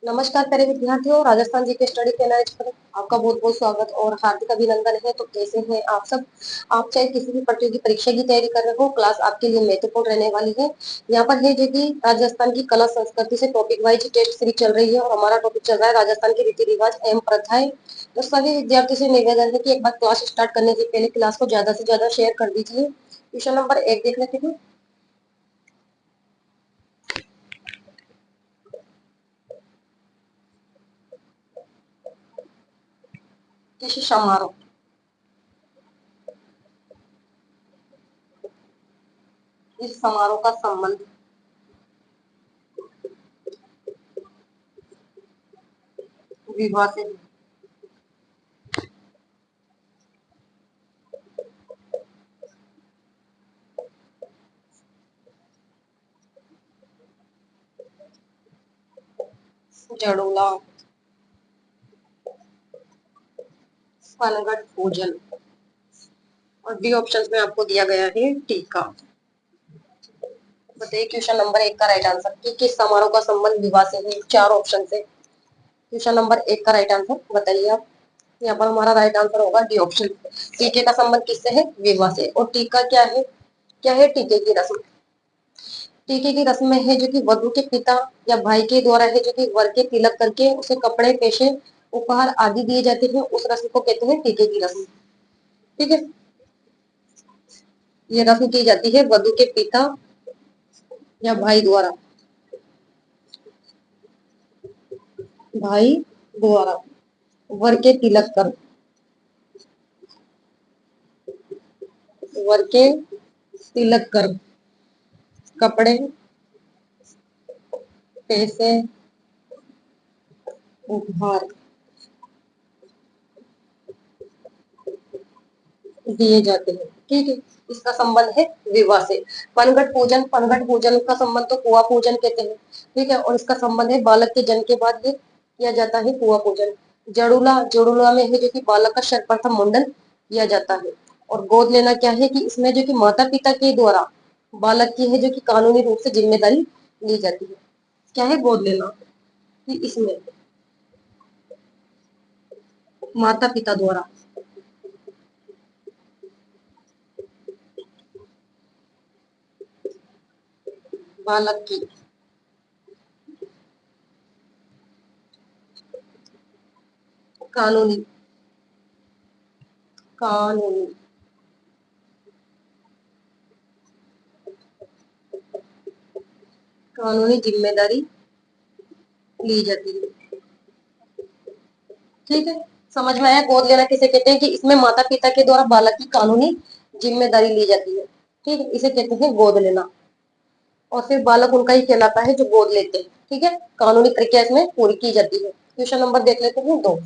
नमस्कार प्यारे विद्यार्थियों, राजस्थान जी के स्टडी चैनल पर आपका बहुत बहुत स्वागत और हार्दिक अभिनंदन है। तो कैसे हैं आप सब। आप चाहे किसी भी प्रतियोगी परीक्षा की तैयारी कर रहे हो, क्लास आपके लिए महत्वपूर्ण रहने वाली है। यहाँ पर है जो कि राजस्थान की कला संस्कृति से टॉपिक वाइज टेस्ट सीरीज चल रही है और हमारा टॉपिक चल रहा है राजस्थान के रीति रिवाज एवं प्रथाएं। तो सभी विद्यार्थियों से निवेदन है कि एक बार क्लास स्टार्ट करने से पहले क्लास को ज्यादा से ज्यादा शेयर कर दीजिए। क्वेश्चन नंबर 1 देख लेते हैं। कृषि समारोह, इस समारोह का संबंध विवाह से है। जड़ोला, पनघट पूजन और डी ऑप्शन में आपको दिया गया है टीका। बताइए क्वेश्चन नंबर 1 का राइट आंसर कि किस समारोह का संबंध विवाह से है। चार ऑप्शन से क्वेश्चन नंबर 1 का राइट आंसर बताइए आप। यहाँ पर हमारा राइट आंसर होगा डी ऑप्शन। टीके का संबंध किससे है? विवाह से। और टीका क्या है? क्या है टीके की रस्म? टीके की रस्म में है जो कि वधु के पिता या भाई के द्वारा है जो कि वर के तिलक करके उसे कपड़े, पैसे, उपहार आदि दिए जाते हैं। उस रस्म को कहते हैं टीके की रस्म। ठीक है, ये रस्म की जाती है वधु के पिता या भाई द्वारा, भाई द्वारा वर के तिलक कर, वर के तिलक कर कपड़े, पैसे, उपहार दिए जाते हैं। ठीक है, इसका संबंध है विवाह से। पनघट पूजन, पनघट पूजन का संबंध तो कुआं पूजन कहते हैं। ठीक है, और इसका संबंध है बालक के जन्म के बाद ये किया जाता है कुआं पूजन। जड़ूला, जड़ूला में है जो कि बालक का सर्वप्रथम मुंडन किया जाता है। और गोद लेना क्या है कि इसमें जो कि माता पिता के द्वारा बालक की है जो कि कानूनी रूप से जिम्मेदारी ली जाती है। क्या है गोद लेना? कि इसमें माता पिता द्वारा बालक की कानूनी कानूनी कानूनी जिम्मेदारी ली जाती है। ठीक है, समझ में आया गोद लेना किसे कहते हैं कि इसमें माता पिता के द्वारा बालक की कानूनी जिम्मेदारी ली जाती है। ठीक है, इसे कहते हैं गोद लेना। और फिर बालक उनका ही कहलाता है जो गोद लेते हैं। ठीक है, कानूनी प्रक्रिया इसमें पूरी की जाती है। क्वेश्चन नंबर देख लेते हैं 2।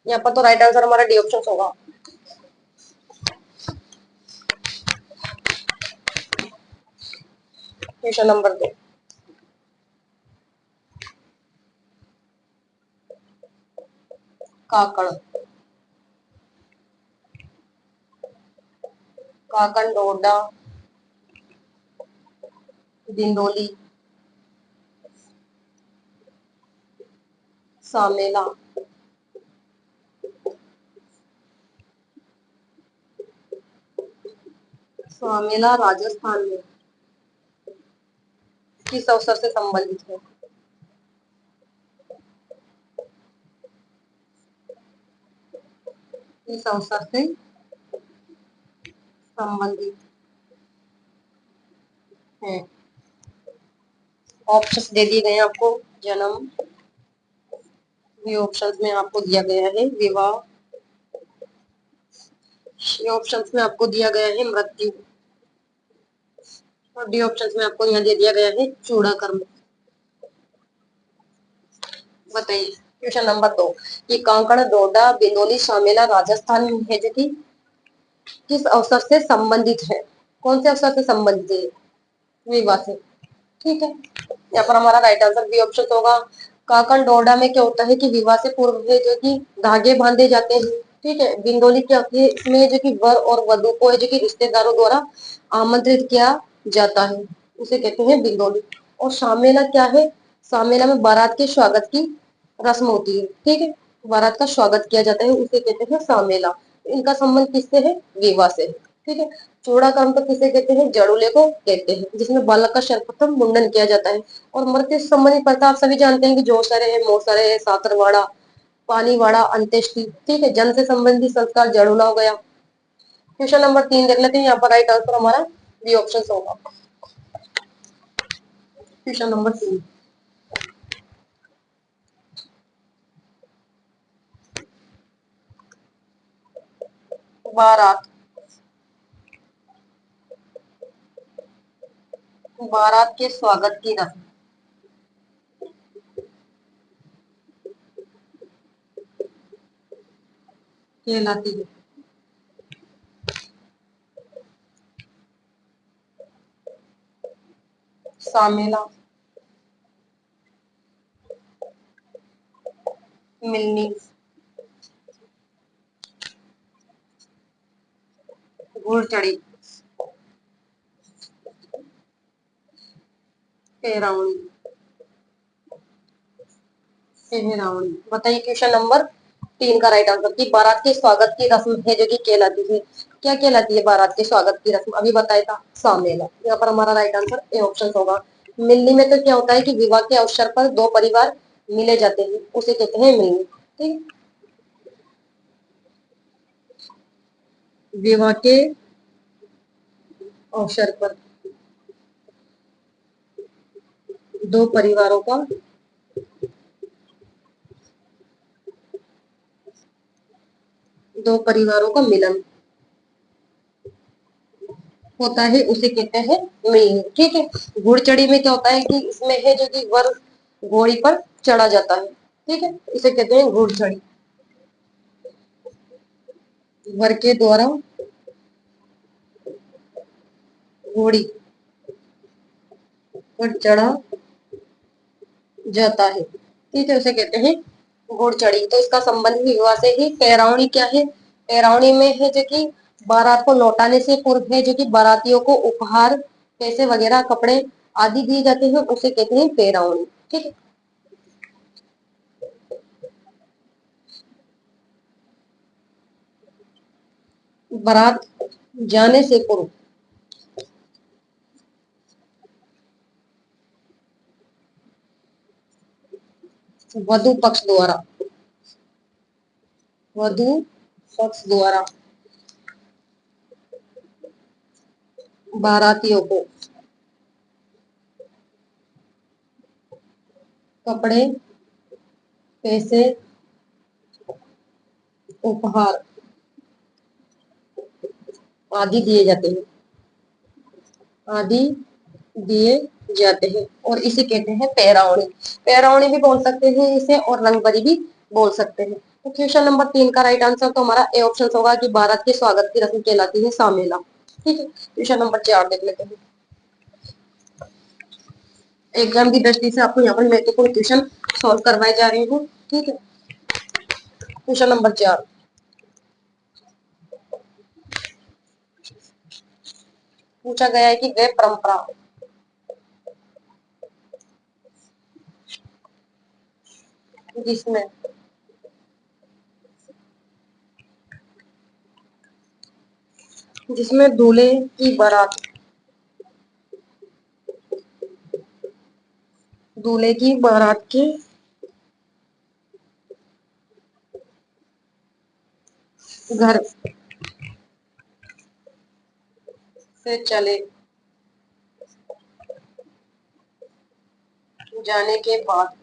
यहाँ पर तो राइट आंसर हमारा डी ऑप्शन होगा। क्वेश्चन नंबर 2, काकड़, काकड़, डोडा, दिंडोली, सामेला। सामेला राजस्थान में किस अवसर से संबंधित है? किस अवसर से संबंधित है? ऑप्शंस दे दिए गए हैं आपको। जन्म, ये ऑप्शंस में आपको दिया गया है विवाह, ये ऑप्शंस में आपको दिया गया है मृत्यु, और डी ऑप्शंस में आपको यहाँ दे दिया गया है चूड़ा कर्म। बताइए क्वेश्चन नंबर 2, ये कांकड़, डोडा, बिंदोली, शामेला राजस्थान में है जो कि किस अवसर से संबंधित है? कौन से अवसर से संबंधित है? विवाह से। ठीक है, यहाँ पर हमारा राइट आंसर बी ऑप्शन होगा। काकड़ डोरडा में क्या होता है कि विवाह से पूर्व में जो कि धागे बांधे जाते हैं। ठीक है, बिंदोली क्या होती है, इसमें जो कि वर और वधु को है जो कि रिश्तेदारों द्वारा आमंत्रित किया जाता है, उसे कहते हैं बिंदोली। और शामेला क्या है? शामेला में बारात के स्वागत की रस्म होती है, ठीक है। बारात का स्वागत किया जाता है, उसे कहते हैं सामेला। इनका संबंध किससे है? विवाह से है, ठीक है। चूड़ा कर्म तो किसे कहते हैं? जड़ूले को कहते हैं, जिसमें बालक का सर्वप्रथम मुंडन किया जाता है। और मृत्यु से संबंधित प्रथा आप सभी जानते हैं कि जोसरे है, मोसरे है, सातरवाड़ा, पानीवाड़ा, अंत्येष्टि, ठीक है। जन से संबंधित संस्कार जड़ूला हो गया। क्वेश्चन नंबर 3 देख लेते हैं, यहाँ पर राइट आंसर हमारा बी ऑप्शन होगा। क्वेश्चन नंबर 3, बारात। बारात के स्वागत की रस्म कहलाती है सामेला, मिलनी, घुड़चड़ी, पेरावणी, सेहरावणी। बताइए क्वेश्चन नंबर 3 का राइट आंसर की बारात के स्वागत की रस्म है जो कि कहलाती है, क्या कहलाती है बारात के स्वागत की रस्म? अभी बताया था, सामेला। यहाँ पर हमारा राइट आंसर ए ऑप्शन होगा। मिलनी में तो क्या होता है कि विवाह के अवसर पर दो परिवार मिले जाते हैं, उसे कहते हैं मिलनी, ठीक। विवाह के अवसर पर दो परिवारों का दो परिवारों का मिलन होता है, उसे कहते हैं मिलनी, ठीक है। घुड़चड़ी में क्या होता है कि इसमें है जो कि वर घोड़ी पर चढ़ा जाता है, ठीक है, इसे कहते हैं घुड़चड़ी। वर के द्वारा घोड़ी पर चढ़ा जाता है, ठीक है, उसे कहते हैं घुड़चड़ी। तो इसका संबंध भी विवाह से ही। पैरावणी क्या है? पैरावणी में है जो कि बारात को लौटाने से पूर्व है जो कि बारातियों को उपहार, पैसे वगैरह, कपड़े आदि दिए जाते हैं, उसे कहते हैं पैरावणी, ठीक है। बारात जाने से पूर्व वधु पक्ष द्वारा वधु पक्ष द्वारा बारातियों को कपड़े, पैसे, उपहार आदि दिए जाते हैं, आदि दिए जाते हैं, और इसे कहते हैं पैरावणी। पैरावणी भी बोल सकते हैं इसे, और रंगभरी भी बोल सकते हैं। तो क्वेश्चन नंबर 3 का राइट आंसर तो हमारा ए ऑप्शन होगा कि बारात के स्वागत की रस्म कहलाती है सामेला, ठीक है। क्वेश्चन नंबर 4 देख लेते हैं। एग्जाम की दृष्टि से आपको यहाँ पर महत्वपूर्ण क्वेश्चन सॉल्व करवाए जा रही हूँ, ठीक है। क्वेश्चन नंबर 4 पूछा गया है कि वह परंपरा जिसमें जिसमें दूल्हे की बारात दूल्हे की बारात के घर से चले जाने के बाद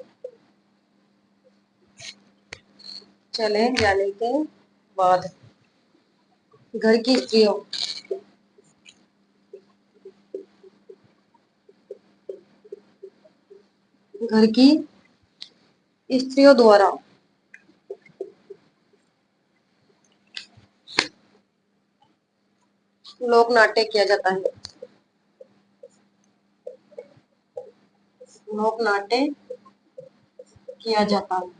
चले जाने के बाद घर की स्त्रियों घर की स्त्रियों द्वारा लोक नाट्य किया जाता है, लोक नाट्य किया जाता है।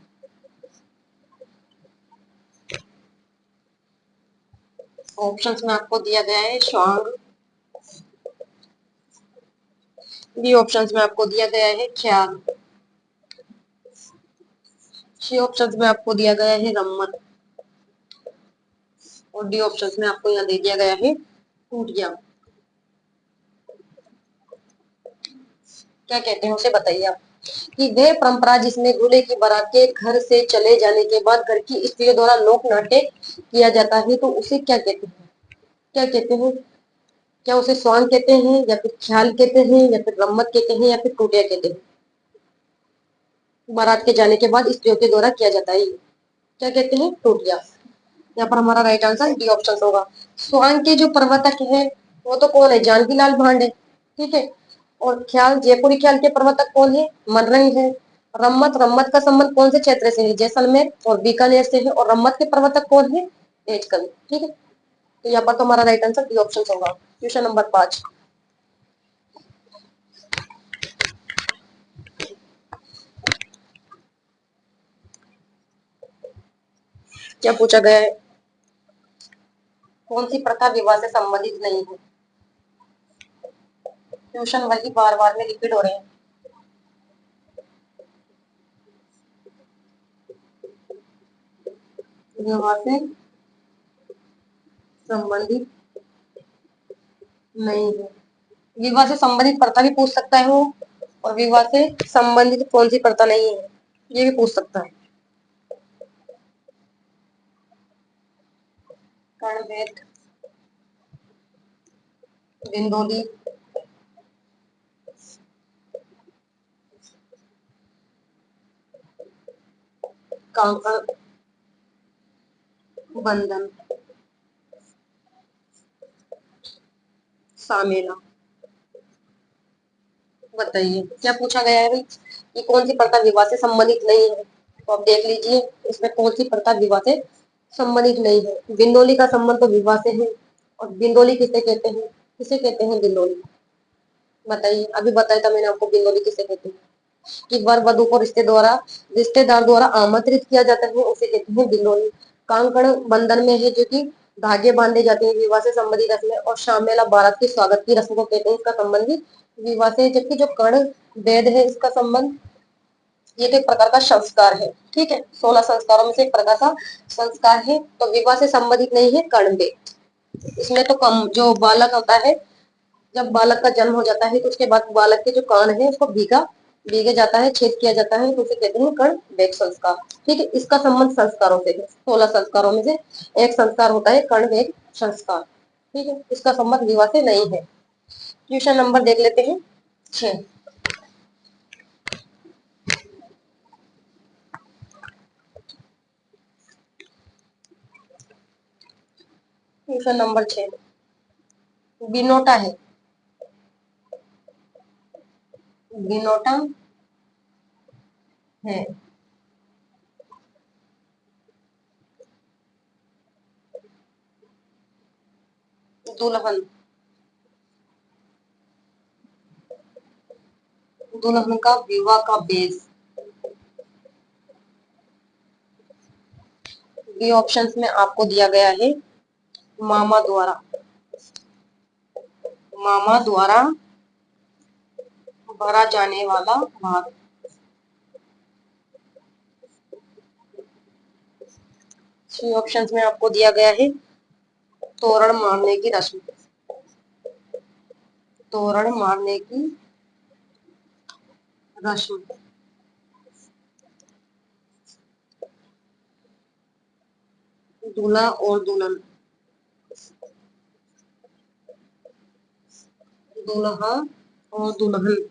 ऑप्शंस में आपको दिया गया है स्वांग, बी ऑप्शंस में आपको दिया गया है ख्याल, सी ऑप्शन में आपको दिया गया है रम्मत, और डी ऑप्शन में आपको यहाँ दे दिया गया है टूटिया। क्या कहते हैं उसे बताइए आप। कि वह परंपरा जिसमें दूल्हे की बारात के घर से चले जाने के बाद घर की स्त्रियों द्वारा लोक नाट्य किया जाता है, तो उसे क्या कहते हैं? क्या कहते हैं? क्या उसे स्वांग कहते हैं, या फिर ख्याल कहते हैं, या फिर रम्मत कहते हैं, या फिर टूटिया कहते हैं? बारात के जाने के बाद स्त्रियों के द्वारा किया जाता है ये। क्या कहते हैं? टूटिया। यहाँ पर हमारा राइट आंसर डी ऑप्शन होगा। स्वांग के जो प्रवर्तक है वो तो कौन है? जानकी लाल भांडे, ठीक है। और ख्याल, जयपुरी ख्याल के प्रवर्तक कौन है? मनरंग है। रम्मत, रम्मत का संबंध कौन से क्षेत्र से है? जैसलमेर और बीकानेर से है। और रम्मत के प्रवर्तक कौन है? एजकल, ठीक है। तो यहाँ पर तो हमारा राइट आंसर डी ऑप्शन होगा। Question number 5। क्या पूछा गया है? कौन सी प्रथा विवाह से संबंधित नहीं है? क्वेश्चन वही बार बार में रिपीट हो रहे हैं। विवाह से संबंधित नहीं है। विवाह से संबंधित प्रथा भी पूछ सकता है वो, और विवाह से संबंधित कौन सी प्रथा नहीं है ये भी पूछ सकता है। कर्णवेद, विंदोली, कांकड़, बंधन, सामेला। बताइए क्या पूछा गया है भाई, कि कौन सी प्रथा विवाह से संबंधित नहीं है? तो आप देख लीजिए इसमें कौन सी प्रथा विवाह से संबंधित नहीं है। बिंदोली का संबंध तो विवाह से है। और बिंदोली किसे कहते हैं? किसे कहते हैं बिंदोली? बताइए, अभी बताया था मैंने आपको बिंदोली किसे कहते हैं। कि वर वधु को रिश्तेदार द्वारा आमंत्रित किया जाता है, उसे कहते हैं बिंदोली। कांकड़ बंधन में है, जो कि धागे बांधे जाते हैं, विवाह से संबंधित रस्म। और शामेला बारात के स्वागत की रस्म को कहते हैं, इसका संबंध भी विवाह से। जबकि जो कर्ण वेद है, इसका संबंध, ये तो एक प्रकार का संस्कार है, ठीक है। 16 संस्कारों में से एक प्रकार का संस्कार है, तो विवाह से संबंधित नहीं है कर्ण वेद। इसमें तो कम जो बालक होता है, जब बालक का जन्म हो जाता है तो उसके बाद बालक के जो कान है उसको भीगे जाता है, छेद किया जाता है, तो उसे कहते हैं कर्ण वेद संस्कार, ठीक है। इसका संबंध संस्कारों से है। 16 संस्कारों में से एक संस्कार होता है कर्ण वेद संस्कार, ठीक है। इसका संबंध विवाह से नहीं है। क्वेश्चन नंबर देख लेते हैं 6। क्वेश्चन नंबर 6 बिनोटा है। बिनोटा है दुल्हन, दुल्हन का विवाह का बेस। बी ऑप्शंस में आपको दिया गया है मामा द्वारा, मामा द्वारा भरा जाने वाला भाग। सी ऑप्शंस में आपको दिया गया है तोरण मारने की रस्म, तोरण मारने की रस्म। दूल्हा और दुल्हन, दूल्हा और दुल्हन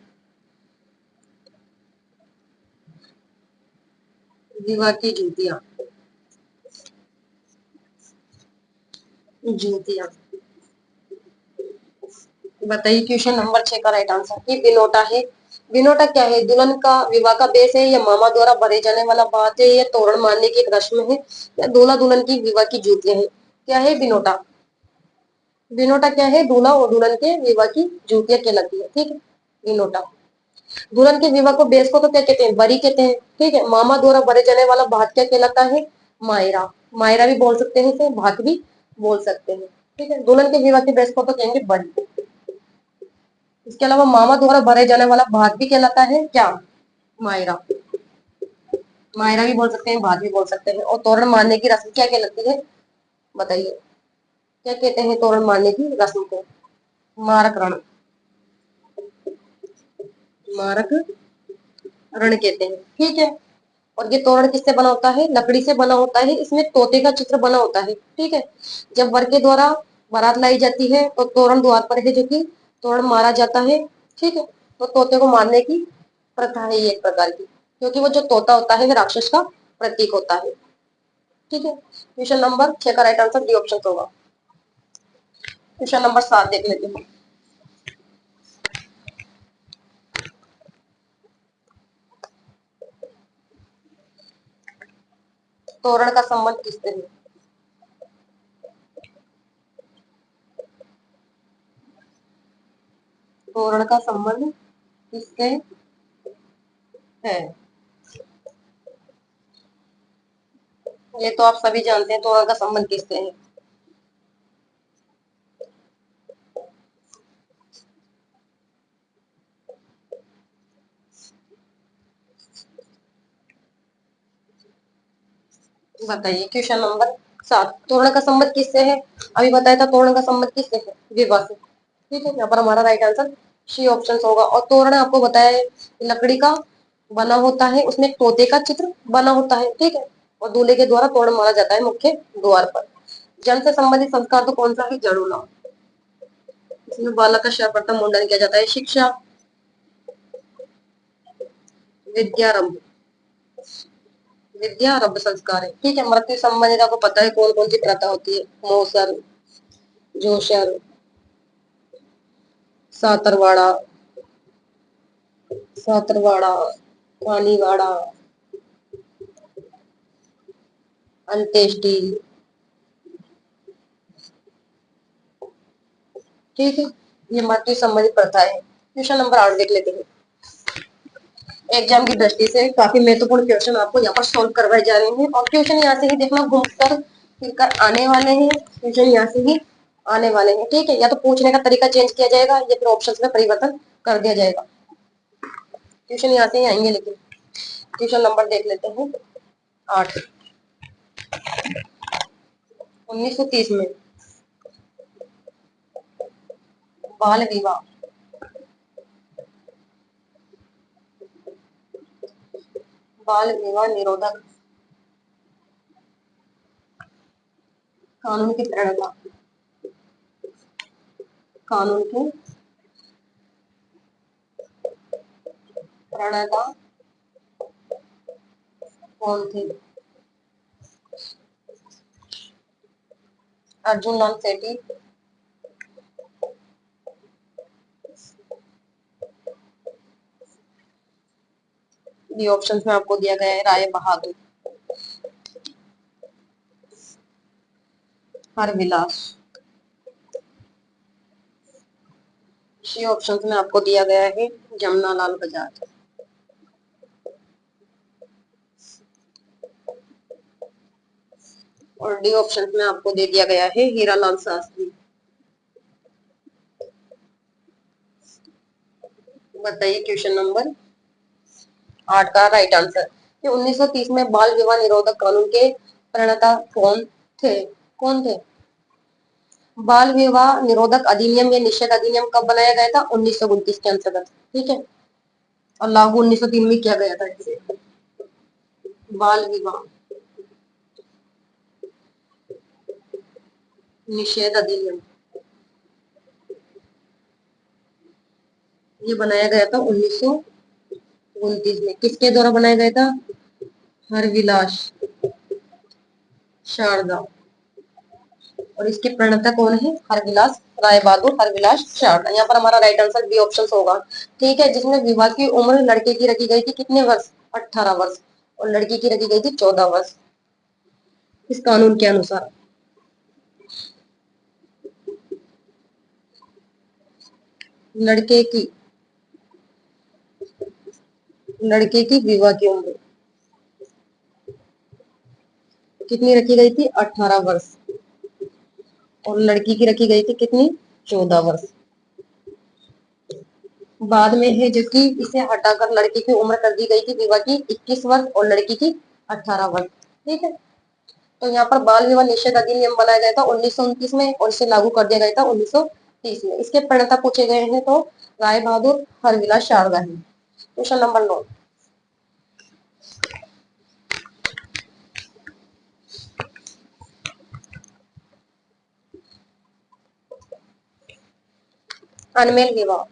विवाह की जूतियां, जूतियां। बताइए क्वेश्चन नंबर 6 का राइट आंसर। ये बिनोटा है। बिनोटा क्या है? दुल्हन का विवाह का बेस है, या मामा द्वारा भरे जाने वाला बात है, या तोरण मारने की एक रस्म है, या दूल्हा दुल्हन की विवाह की जूतियां है? क्या है बिनोटा? बिनोटा क्या है? दूल्हा और दुल्हन के विवाह की जूतियां कहलाती है, ठीक है। बिनोटा। दुल्हन के विवाह को बेस को तो क्या कहते हैं? बरी कहते हैं, ठीक है। मामा द्वारा भरे जाने वाला भात क्या कहलाता है? मायरा। मायरा भी बोल सकते हैं इसे, भात भी बोल सकते हैं, ठीक है। दुल्हन के विवाह के बेस को तो कहेंगे बरी। इसके अलावा मामा द्वारा भरे जाने वाला भाग भी कहलाता है क्या? मायरा। मायरा भी बोल सकते हैं, भात भी बोल सकते हैं। और तोरण मारने की रस्म क्या कहलाती है, बताइए। क्या कहते हैं तोरण मारने की रस्म को? मारक रण। मारक रण कहते हैं, ठीक है। और ये तोरण किससे बना होता है? लकड़ी से बना होता है। इसमें तोते का चित्र बना होता है, ठीक है। जब वर के द्वारा बारात लाई जाती है तो तोरण द्वार पर है जो कि तोरण मारा जाता है, ठीक है। तो तोते को मारने की प्रथा है ये एक प्रकार की, क्योंकि वो जो तोता होता है वो राक्षस का प्रतीक होता है, ठीक है। क्वेश्चन नंबर 6 का राइट आंसर डी ऑप्शन होगा। क्वेश्चन नंबर 7 देख लेते हैं। तोरण का संबंध किससे है? तोरण का संबंध किससे है? ये तो आप सभी जानते हैं, तोरण का संबंध किससे है। बताइए क्वेश्चन नंबर 7, तोरण का संबंध किससे है? अभी बताया था तोरण का संबंध किससे है? विवाह से, ठीक है। यहाँ पर हमारा राइट आंसर सी ऑप्शन होगा। और तोरण आपको बताया है लकड़ी का बना होता है, उसमें एक तोते का चित्र बना होता है, ठीक है। और दूल्हे के द्वारा तोरण मारा जाता है मुख्य द्वार पर। जन्म से संबंधित संस्कार तो कौन सा है? जड़ूला। इसमें बालक का सर्वप्रथम मुंडन किया जाता है। शिक्षा, विद्यारंभ। विद्यारंभ संस्कार है, ठीक है। मृत्यु संबंधित आपको पता है कौन कौन सी प्रथा होती है? मोसर, जोशर, सातरवाड़ा, सातरवाड़ा, पानीवाड़ा, अंत्येष्टि, ठीक है। ये मृत्यु संबंधित प्रथा है। क्वेश्चन नंबर 8 देख लेते हैं। एग्जाम की दृष्टि से काफी महत्वपूर्ण क्वेश्चन आपको यहाँ पर सोल्व करवाए जा रहे हैं। और क्वेश्चन यहाँ से ही देखना घूम कर फिर कर आने वाले हैं। क्वेश्चन यहाँ से ही आने वाले हैं, ठीक है। या तो पूछने का तरीका चेंज किया जाएगा या फिर ऑप्शंस में परिवर्तन कर दिया जाएगा। क्वेश्चन यहाँ से ही आएंगे, लेकिन क्वेश्चन नंबर देख लेते हैं 8। 1930 में बाल विवाह, बाल विवाह निरोधक कानून की प्रणेता, कानून की प्रणेता कौन थे? अर्जुन लाल सेठी, ये ऑप्शन में आपको दिया गया है। राय बहादुर, हरविलास, सी ऑप्शन में आपको दिया गया है जमुनालाल बजाज। और डी ऑप्शन में आपको दे दिया गया है हीरालाल शास्त्री। बताइए क्वेश्चन नंबर 8 का राइट आंसर कि 1930 में बाल विवाह निरोधक कानून के प्रणेता कौन थे? कौन थे? बाल विवाह निरोधक अधिनियम या निषेध अधिनियम कब बनाया गया था? 1929 के अंतर्गत, ठीक है। और लागू 1903 में किया गया था इसे। बाल विवाह निषेध अधिनियम ये बनाया गया था 1929 में। किसके द्वारा बनाया गया था? हरविलास शारदा। और इसके प्रणेता कौन है? हरविलास राय बहादुर हरविलास शारदा। यहाँ पर हमारा राइट आंसर बी ऑप्शन होगा, ठीक है। जिसमें विवाह की उम्र लड़के की रखी गई थी कितने वर्ष? 18 वर्ष। और लड़की की रखी गई थी 14 वर्ष इस कानून के अनुसार। लड़के की लड़के की विवाह की उम्र कितनी रखी गई थी? 18 वर्ष। और लड़की की रखी गई थी कितनी? 14 वर्ष। बाद में है जो कि इसे हटाकर लड़की की उम्र कर दी गई थी विवाह की 21 वर्ष और लड़की की 18 वर्ष। ठीक है, तो यहाँ पर बाल विवाह निषेध अधिनियम बनाया गया था 1929 में और इसे लागू कर दिया गया था 1930 में। इसके प्रणेता पूछे गए हैं तो राय बहादुर हरविलास शारदा है। क्वेश्चन नंबर 9, अनमेल विवाह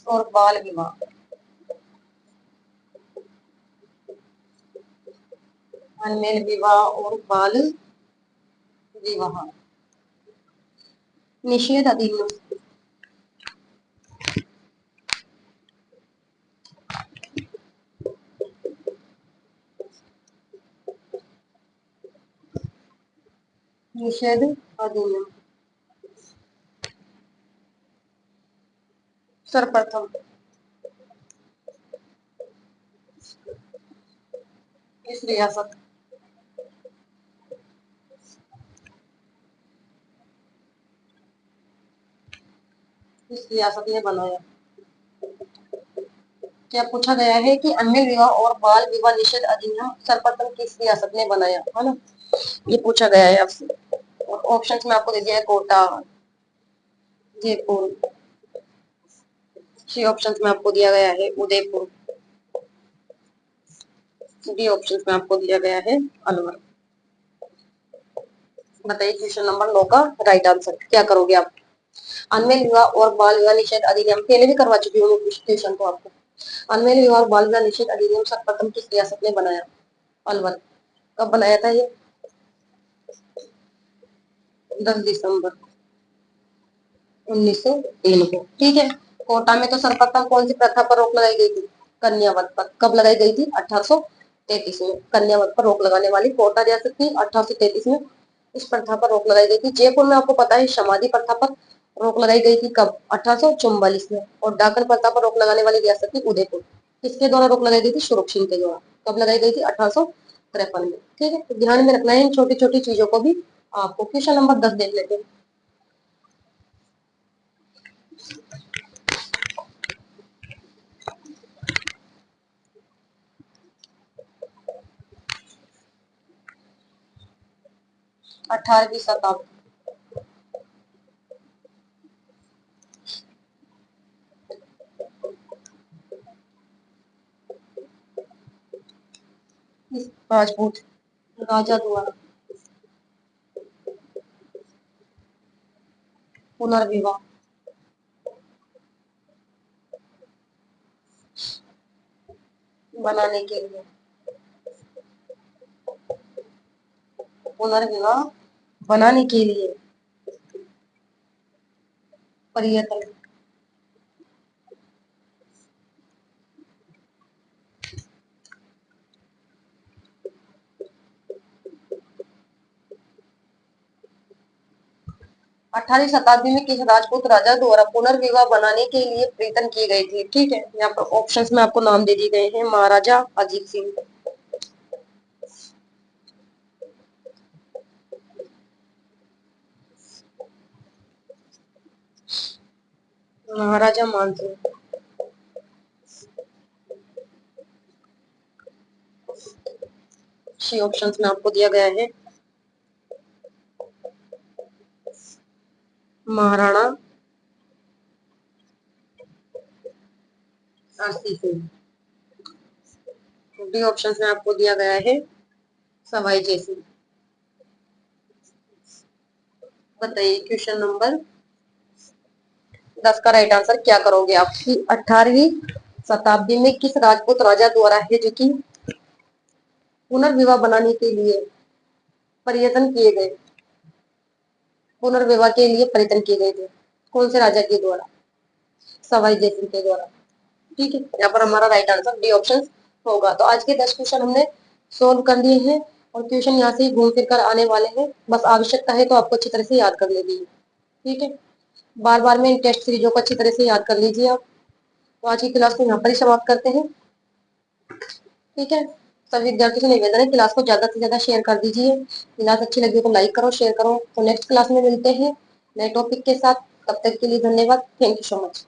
और बाल विवाह। अनमेल विवाह और बाल विवाह निषेध अधिनियम। निषेध अधिनियम सर्वप्रथम किस रियासत किस रियासत ने बनाया? क्या पूछा गया है कि अनमेल विवाह और बाल विवाह निषेध अधिनियम सर्वप्रथम किस रियासत ने बनाया, है ना, ये पूछा गया है आपसे। और ऑप्शंस में आपको दे दिया है कोटा, जयपुर। सी ऑप्शंस में आपको दिया गया है उदयपुर। डी ऑप्शंस में आपको दिया गया है अलवर। बताइए क्वेश्चन नंबर 9 का राइट आंसर क्या करोगे आप? अनमेल विवाह और बाल विवाह निषेध अधिनियम पहले भी करवा चुकी हूँ क्वेश्चन को आपको। अनमेल विवाह और बाल विवाह निषेध अधिनियम सर्वप्रथम किस रियासत ने बनाया? अलवर। कब बनाया था ये? 10 दिसंबर 1903 को। ठीक है, कोटा में तो सर्वप्रथम कौन सी प्रथा पर रोक लगाई गई थी? कन्यावत पर। कब लगाई गई थी? 1833 में। कन्यावत पर रोक लगाने वाली कोटा रियासत थी 1833 में। इस प्रथा पर रोक लगाई गई थी। जयपुर में आपको पता है समाधि प्रथा पर रोक लगाई गई थी कब? 1844 में। और डाकन प्रथा पर रोक लगाने वाली रियासत थी उदयपुर। किसके द्वारा रोक लगाई गई थी? शुरू सिंह के द्वारा। कब लगाई गई थी? 1853 में। ठीक है, तो ध्यान में रखना है इन छोटी छोटी चीजों को भी आपको। क्वेश्चन नंबर 10 देख लेते हैं। 18वीं शताब्दी इस राजपूत राजा द्वारा पुनर्विवाह बनाने के लिए पुनर्विवाह बनाने के लिए प्रयत्न 18वीं शताब्दी में किस राजपूत राजा द्वारा पुनर्विवाह बनाने के लिए प्रयत्न किए गए थे? ठीक है, यहाँ पर ऑप्शंस में आपको नाम दे दिए गए हैं। महाराजा अजीत सिंह, महाराजा मानसिंह, सी ऑप्शंस में आपको दिया गया है Maharana RC Singh. D options में आपको दिया गया है सवाई जयसिंह। बताइए क्वेश्चन नंबर 10 का राइट आंसर क्या करोगे आप? 18वीं शताब्दी में किस राजपूत राजा द्वारा है जो कि पुनर्विवाह बनाने के लिए प्रयत्न किए गए? पुनर्विवाह के लिए प्रयत्न किए गए थे कौन से राजा के द्वारा? सवाई जयसिंह के द्वारा। ठीक है, यहाँ पर हमारा राइट आंसर डी ऑप्शन होगा। तो आज के 10 क्वेश्चन हमने सोल्व कर लिए हैं और क्वेश्चन यहाँ से घूम फिर कर आने वाले हैं। बस आवश्यकता है तो आपको अच्छी तरह से याद कर लेनी है। ठीक है, बार बार में इन टेस्ट सीरीजों को अच्छी तरह से याद कर लीजिए आप। तो आज की क्लास को यहाँ पर ही समाप्त करते हैं। ठीक है, सभी विद्यार्थियों से निवेदन है क्लास को ज्यादा से ज्यादा शेयर कर दीजिए। क्लास अच्छी लगी तो लाइक करो, शेयर करो। तो नेक्स्ट क्लास में मिलते हैं नए टॉपिक के साथ। तब तक के लिए धन्यवाद। Thank you so much.